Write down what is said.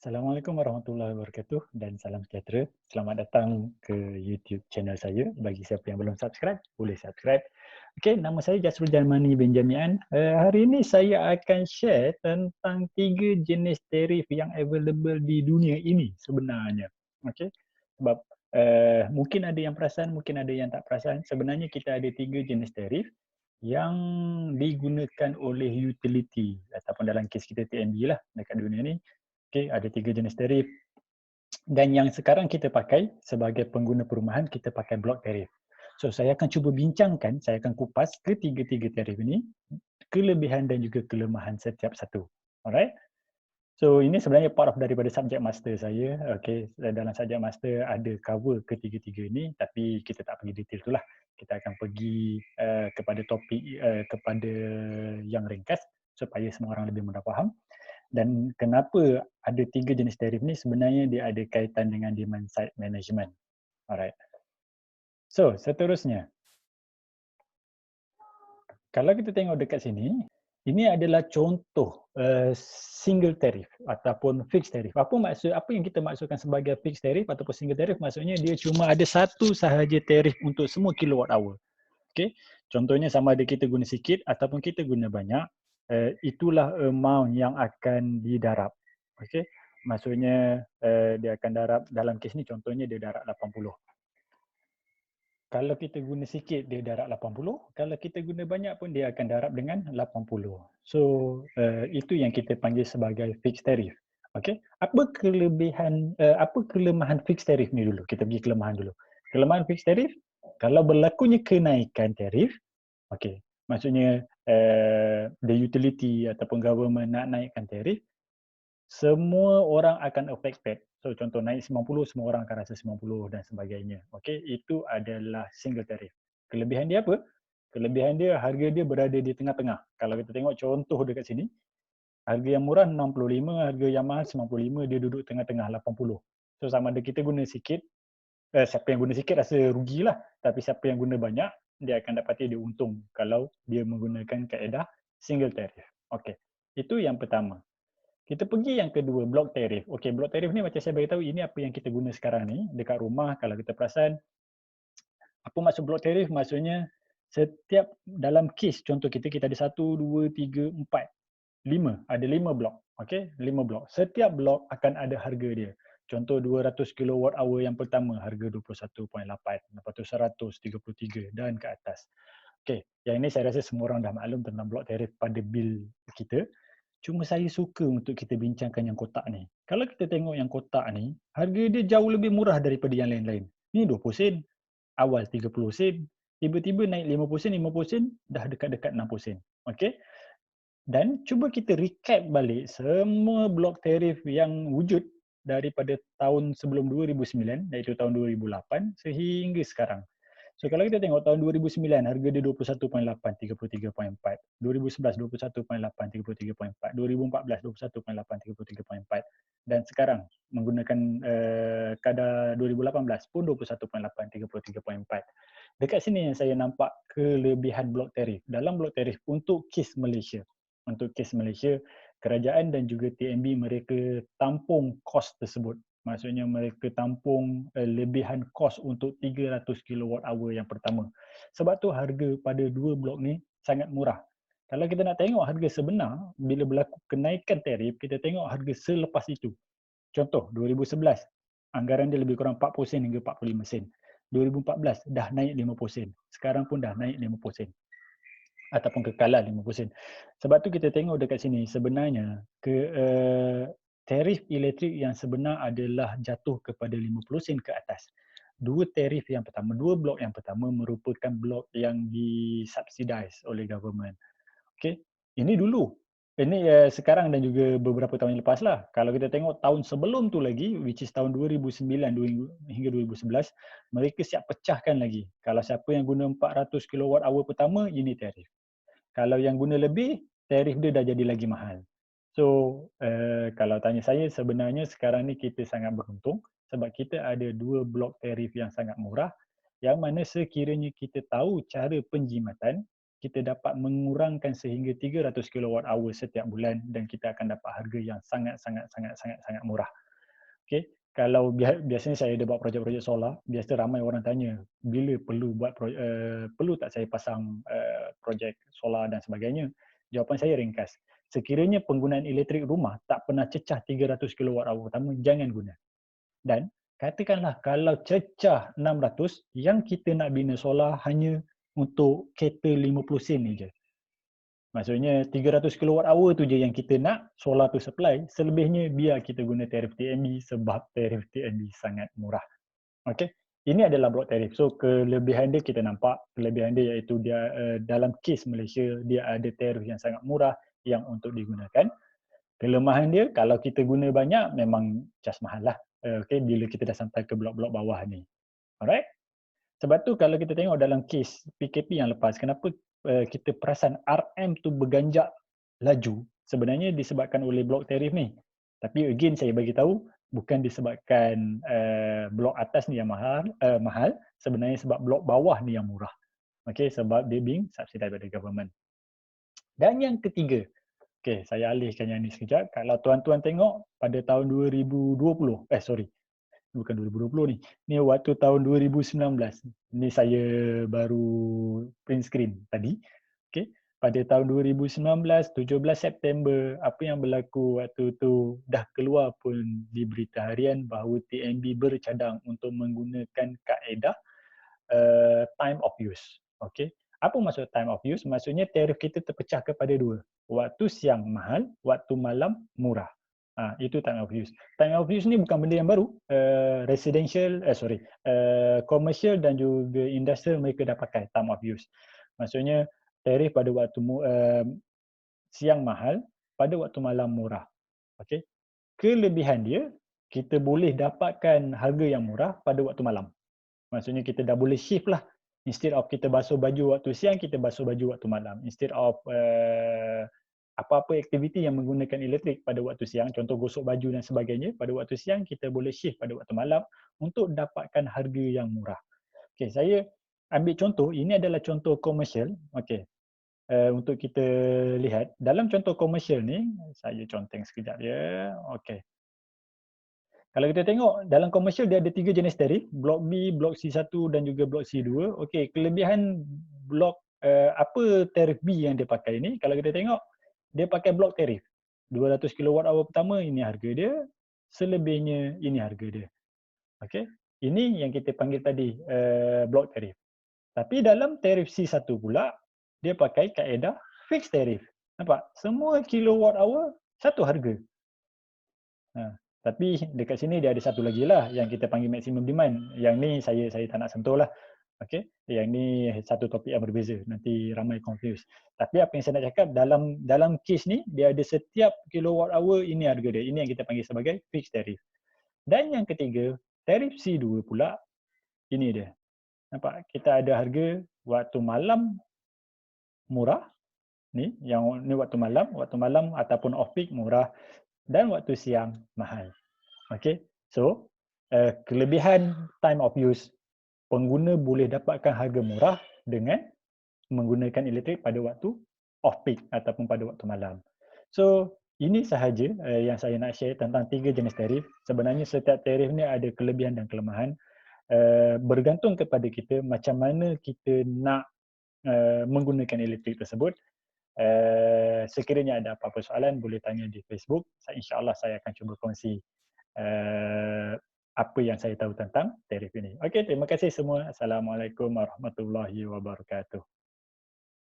Assalamualaikum warahmatullahi wabarakatuh dan salam sejahtera. Selamat datang ke YouTube channel saya. Bagi siapa yang belum subscribe, boleh subscribe. Okey, nama saya Jasrul Jalmani Benjamian. Hari ini saya akan share tentang 3 jenis tarif yang available di dunia ini sebenarnya. Okey, sebab mungkin ada yang perasan, mungkin ada yang tak perasan. Sebenarnya kita ada 3 jenis tarif yang digunakan oleh utility ataupun dalam kes kita TNB lah dekat dunia ni. Okey, ada 3 jenis tarif dan yang sekarang kita pakai sebagai pengguna perumahan, kita pakai block tarif. So, saya akan cuba bincangkan, saya akan kupas ketiga-tiga tarif ini, kelebihan dan juga kelemahan setiap satu. Alright? So, ini sebenarnya part of daripada subjek master saya. Okey, dalam subjek master ada cover ketiga-tiga ini, tapi kita tak pergi detail itulah. Kita akan pergi kepada topik kepada yang ringkas supaya semua orang lebih mudah faham. Dan kenapa ada 3 jenis tarif ni, sebenarnya dia ada kaitan dengan demand side management. Alright. So, seterusnya, kalau kita tengok dekat sini, ini adalah contoh single tarif ataupun fixed tarif. Apa yang kita maksudkan sebagai fixed tarif ataupun single tarif? Maksudnya dia cuma ada satu sahaja tarif untuk semua kilowatt hour. Okey. Contohnya sama ada kita guna sikit ataupun kita guna banyak, itulah amount yang akan didarab. Okey. Maksudnya dia akan darab dalam kes ni, contohnya dia darab 80. Kalau kita guna sikit dia darab 80, kalau kita guna banyak pun dia akan darab dengan 80. So itu yang kita panggil sebagai fixed tarif. Okey. Apa kelemahan fixed tarif ni dulu? Kita pergi kelemahan dulu. Kelemahan fixed tarif, kalau berlakunya kenaikan tarif, okey, maksudnya the utility ataupun government nak naikkan tarif, semua orang akan affected. So contoh naik 90, semua orang akan rasa 90 dan sebagainya. Okey, itu adalah single tarif. Kelebihan dia apa? Kelebihan dia, harga dia berada di tengah-tengah. Kalau kita tengok contoh dekat sini, harga yang murah 65, harga yang mahal 95, dia duduk tengah-tengah 80. So sama ada kita guna sikit, siapa yang guna sikit rasa rugilah. Tapi siapa yang guna banyak, dia akan dapati dia untung kalau dia menggunakan kaedah single tarif. Okey, itu yang pertama. Kita pergi yang kedua, block tarif. Okey, block tarif ni macam saya beritahu, ini apa yang kita guna sekarang ni dekat rumah. Kalau kita perasan, apa maksud block tarif? Maksudnya setiap dalam kes contoh kita ada 1, 2, 3, 4, 5. Ada 5 blok. Okey, 5 blok. Setiap blok akan ada harga dia. Contoh 200 kilowatt hour yang pertama harga 21.8, lepas tu 133 dan ke atas. Okey, yang ini saya rasa semua orang dah maklum tentang blok tarif pada bil kita. Cuma saya suka untuk kita bincangkan yang kotak ni. Kalau kita tengok yang kotak ni, harga dia jauh lebih murah daripada yang lain-lain. Ni 20 sen, awal 30 sen, tiba-tiba naik 50 sen, 50 sen, dah dekat-dekat 60 sen. Okey? Dan cuba kita recap balik semua blok tarif yang wujud daripada tahun sebelum 2009, iaitu tahun 2008 sehingga sekarang. So kalau kita tengok tahun 2009 harga dia 21.8, 33.4. 2011 21.8, 33.4. 2014 21.8, 33.4. Dan sekarang menggunakan kadar 2018 pun 21.8, 33.4. Dekat sini yang saya nampak kelebihan blok tarif. Dalam blok tarif untuk kes Malaysia. Untuk kes Malaysia, kerajaan dan juga TNB mereka tampung kos tersebut. Maksudnya mereka tampung lebihan kos untuk 300 kilowatt hour yang pertama. Sebab tu harga pada dua blok ni sangat murah. Kalau kita nak tengok harga sebenar, bila berlaku kenaikan tarif, kita tengok harga selepas itu. Contoh 2011, anggaran dia lebih kurang 40 sen hingga 45 sen. 2014 dah naik 50 sen. Sekarang pun dah naik 50 sen. Ataupun kekalan 50 sen. Sebab tu kita tengok dekat sini sebenarnya tarif elektrik yang sebenar adalah jatuh kepada 50 sen ke atas. Dua tarif yang pertama, dua blok yang pertama merupakan blok yang disubsidize oleh government. Okey. Ini dulu. Ini sekarang dan juga beberapa tahun yang lepas lah. Kalau kita tengok tahun sebelum tu lagi, which is tahun 2009 hingga 2011, mereka siap pecahkan lagi. Kalau siapa yang guna 400 kilowatt hour pertama, ini tarif. Kalau yang guna lebih, tarif dia dah jadi lagi mahal. So, kalau tanya saya, sebenarnya sekarang ni kita sangat beruntung sebab kita ada dua blok tarif yang sangat murah, yang mana sekiranya kita tahu cara penjimatan, kita dapat mengurangkan sehingga 300 kWh setiap bulan dan kita akan dapat harga yang sangat murah. Okey, kalau biasanya saya ada buat projek-projek solar, biasa ramai orang tanya, bila perlu tak saya pasang projek solar dan sebagainya. Jawapan saya ringkas. Sekiranya penggunaan elektrik rumah tak pernah cecah 300 kWh pertama, jangan guna. Dan katakanlah kalau cecah 600, yang kita nak bina solar hanya untuk kereta 50 sen je. Maksudnya 300 kWh tu je yang kita nak solar tu supply, selebihnya biar kita guna tarif TNB sebab tarif TNB sangat murah. Okey. Ini adalah blok tarif. So kelebihan dia kita nampak, kelebihan dia iaitu dia dalam kes Malaysia dia ada tarif yang sangat murah yang untuk digunakan. Kelemahan dia kalau kita guna banyak memang cas mahal lah. Okey, bila kita dah sampai ke blok-blok bawah ni. Alright? Sebab tu kalau kita tengok dalam kes PKP yang lepas, kenapa kita perasan RM tu berganjak laju, sebenarnya disebabkan oleh blok tarif ni. Tapi again saya bagi tahu bukan disebabkan blok atas ni yang mahal, sebenarnya sebab blok bawah ni yang murah. Okey, sebab dia being subsidized by the government. Dan yang ketiga, okey, saya alihkan yang ni sekejap. Kalau tuan-tuan tengok pada tahun 2020, bukan 2020 ni. Ni waktu tahun 2019. Ni saya baru print screen tadi. Okey. Pada tahun 2019, 17 September, apa yang berlaku waktu tu dah keluar pun di berita harian bahawa TNB bercadang untuk menggunakan kaedah time of use. Okey. Apa maksud time of use? Maksudnya tarif kita terpecah kepada dua. Waktu siang mahal, waktu malam murah. Itu time of use. Time of use ni bukan benda yang baru. Commercial dan juga industrial mereka dah pakai time of use. Maksudnya tarif pada waktu siang mahal, pada waktu malam murah. Okey. Kelebihan dia, kita boleh dapatkan harga yang murah pada waktu malam. Maksudnya kita dah boleh shift lah. Instead of kita basuh baju waktu siang, kita basuh baju waktu malam. Instead of apa-apa aktiviti yang menggunakan elektrik pada waktu siang, contoh gosok baju dan sebagainya, pada waktu siang kita boleh shift pada waktu malam untuk dapatkan harga yang murah. Okey, saya ambil contoh, ini adalah contoh komersial. Okey. Untuk kita lihat, dalam contoh komersial ni, saya conteng sekejap ya. Okey. Kalau kita tengok dalam komersial dia ada 3 jenis tarif, blok B, blok C1 dan juga blok C2. Okey, kelebihan blok apa tarif B yang dia pakai ni? Kalau kita tengok dia pakai blok tarif. 200 kWh pertama ini harga dia, selebihnya ini harga dia. Okey. Ini yang kita panggil tadi blok tarif. Tapi dalam tarif C1 pula dia pakai kaedah fixed tarif. Nampak? Semua kilowatt hour satu harga. Tapi dekat sini dia ada satu lagi lah yang kita panggil maximum demand. Yang ni saya tak nak sentuh lah. Okay? Yang ni satu topik yang berbeza. Nanti ramai confuse. Tapi apa yang saya nak cakap, dalam case ni, dia ada setiap kilowatt hour ini harga dia. Ini yang kita panggil sebagai fixed tarif. Dan yang ketiga, tarif C2 pula, ini dia. Nampak? Kita ada harga waktu malam murah. Ni waktu malam ataupun off peak murah. Dan waktu siang mahal. Okay, so kelebihan time of use, pengguna boleh dapatkan harga murah dengan menggunakan elektrik pada waktu off peak ataupun pada waktu malam. So ini sahaja yang saya nak share tentang 3 jenis tarif. Sebenarnya setiap tarif ni ada kelebihan dan kelemahan. Bergantung kepada kita macam mana kita nak menggunakan elektrik tersebut. Sekiranya ada apa-apa soalan boleh tanya di Facebook. InsyaAllah saya akan cuba kongsi apa yang saya tahu tentang tarif ini. Okey, terima kasih semua. Assalamualaikum warahmatullahi wabarakatuh.